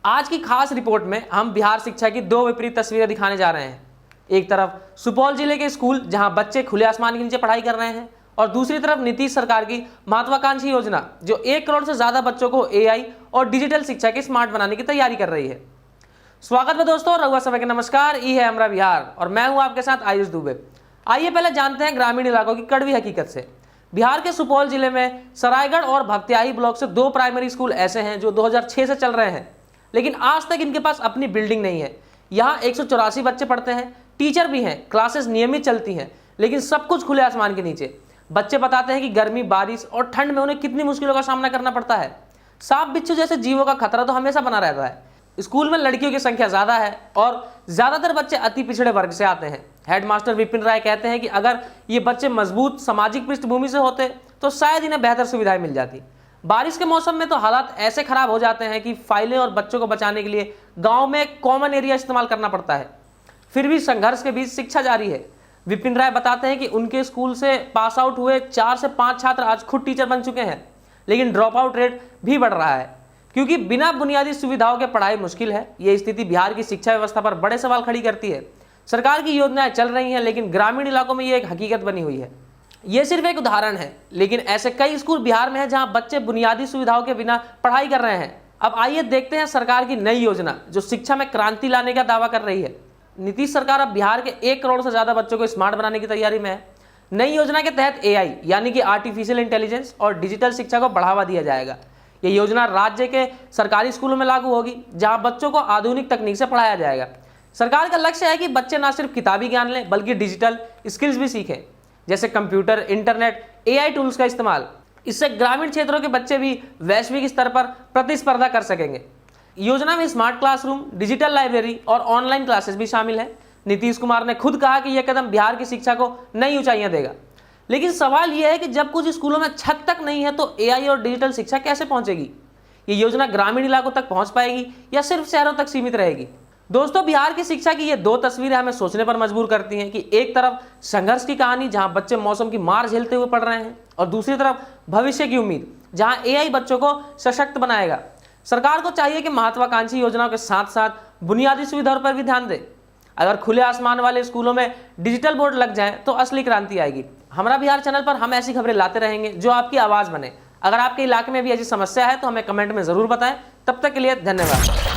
आज की खास रिपोर्ट में हम बिहार शिक्षा की दो विपरीत तस्वीरें दिखाने जा रहे हैं। एक तरफ सुपौल जिले के स्कूल जहां बच्चे खुले आसमान के नीचे पढ़ाई कर रहे हैं और दूसरी तरफ नीतीश सरकार की महत्वाकांक्षी योजना जो 1 करोड़ से ज्यादा बच्चों को एआई और डिजिटल शिक्षा के स्मार्ट बनाने की तैयारी कर रही है। स्वागत है दोस्तों, रघुआ सभा के नमस्कार। ई है हमरा बिहार और मैं हूं आपके साथ आयुष दुबे। आइए पहले जानते हैं ग्रामीण इलाकों की कड़वी हकीकत से। बिहार के सुपौल जिले में सरायगढ़ और भपत्याही ब्लॉक से 2 प्राइमरी स्कूल ऐसे हैं जो 2006 से चल रहे हैं, लेकिन आज तक इनके पास अपनी बिल्डिंग नहीं है। यहाँ 184 बच्चे पढ़ते हैं, टीचर भी हैं, क्लासेस नियमित चलती हैं, लेकिन सब कुछ खुले आसमान के नीचे। बच्चे बताते हैं कि गर्मी, बारिश और ठंड में उन्हें कितनी मुश्किलों का सामना करना पड़ता है। सांप बिच्छू जैसे जीवों का खतरा तो हमेशा बना रहता है। स्कूल में लड़कियों की संख्या ज्यादा है और ज्यादातर बच्चे अति पिछड़े वर्ग से आते हैं। हेडमास्टर विपिन राय कहते हैं कि अगर ये बच्चे मजबूत सामाजिक पृष्ठभूमि से होते तो शायद इन्हें बेहतर सुविधाएं मिल जाती। बारिश के मौसम में तो हालात ऐसे खराब हो जाते हैं कि फाइलें और बच्चों को बचाने के लिए गांव में कॉमन एरिया इस्तेमाल करना पड़ता है। फिर भी संघर्ष के बीच शिक्षा जारी है। विपिन राय बताते हैं कि उनके स्कूल से पास आउट हुए 4 से 5 छात्र आज खुद टीचर बन चुके हैं, लेकिन ड्रॉप आउट रेट भी बढ़ रहा है क्योंकि बिना बुनियादी सुविधाओं के पढ़ाई मुश्किल है। ये स्थिति बिहार की शिक्षा व्यवस्था पर बड़े सवाल खड़ी करती है। सरकार की योजनाएं चल रही हैं, लेकिन ग्रामीण इलाकों में ये एक हकीकत बनी हुई है। ये सिर्फ एक उदाहरण है, लेकिन ऐसे कई स्कूल बिहार में हैं जहां बच्चे बुनियादी सुविधाओं के बिना पढ़ाई कर रहे हैं। अब आइए देखते हैं सरकार की नई योजना जो शिक्षा में क्रांति लाने का दावा कर रही है। नीतीश सरकार अब बिहार के 1 करोड़ से ज्यादा बच्चों को स्मार्ट बनाने की तैयारी में है। नई योजना के तहत एआई यानी कि आर्टिफिशियल इंटेलिजेंस और डिजिटल शिक्षा को बढ़ावा दिया जाएगा। यह योजना राज्य के सरकारी स्कूलों में लागू होगी जहां बच्चों को आधुनिक तकनीक से पढ़ाया जाएगा। सरकार का लक्ष्य है कि बच्चे न सिर्फ किताबी ज्ञान लें बल्कि डिजिटल स्किल्स भी सीखें, जैसे कंप्यूटर, इंटरनेट, एआई टूल्स का इस्तेमाल। इससे ग्रामीण क्षेत्रों के बच्चे भी वैश्विक स्तर पर प्रतिस्पर्धा कर सकेंगे। योजना में स्मार्ट क्लासरूम, डिजिटल लाइब्रेरी और ऑनलाइन क्लासेस भी शामिल है। नीतीश कुमार ने खुद कहा कि यह कदम बिहार की शिक्षा को नई ऊंचाइयां देगा। लेकिन सवाल यह है कि जब कुछ स्कूलों में छत तक नहीं है तो एआई और डिजिटल शिक्षा कैसे पहुंचेगी? ये योजना ग्रामीण इलाकों तक पहुंच पाएगी या सिर्फ शहरों तक सीमित रहेगी? दोस्तों, बिहार की शिक्षा की ये 2 तस्वीरें हमें सोचने पर मजबूर करती हैं कि एक तरफ संघर्ष की कहानी जहां बच्चे मौसम की मार झेलते हुए पढ़ रहे हैं और दूसरी तरफ भविष्य की उम्मीद जहां एआई बच्चों को सशक्त बनाएगा। सरकार को चाहिए कि महत्वाकांक्षी योजनाओं के साथ साथ बुनियादी सुविधाओं पर भी ध्यान दे। अगर खुले आसमान वाले स्कूलों में डिजिटल बोर्ड लग जाए तो असली क्रांति आएगी। हमरा बिहार चैनल पर हम ऐसी खबरें लाते रहेंगे जो आपकी आवाज बने। अगर आपके इलाके में भी ऐसी समस्या है तो हमें कमेंट में जरूर बताएं। तब तक के लिए धन्यवाद।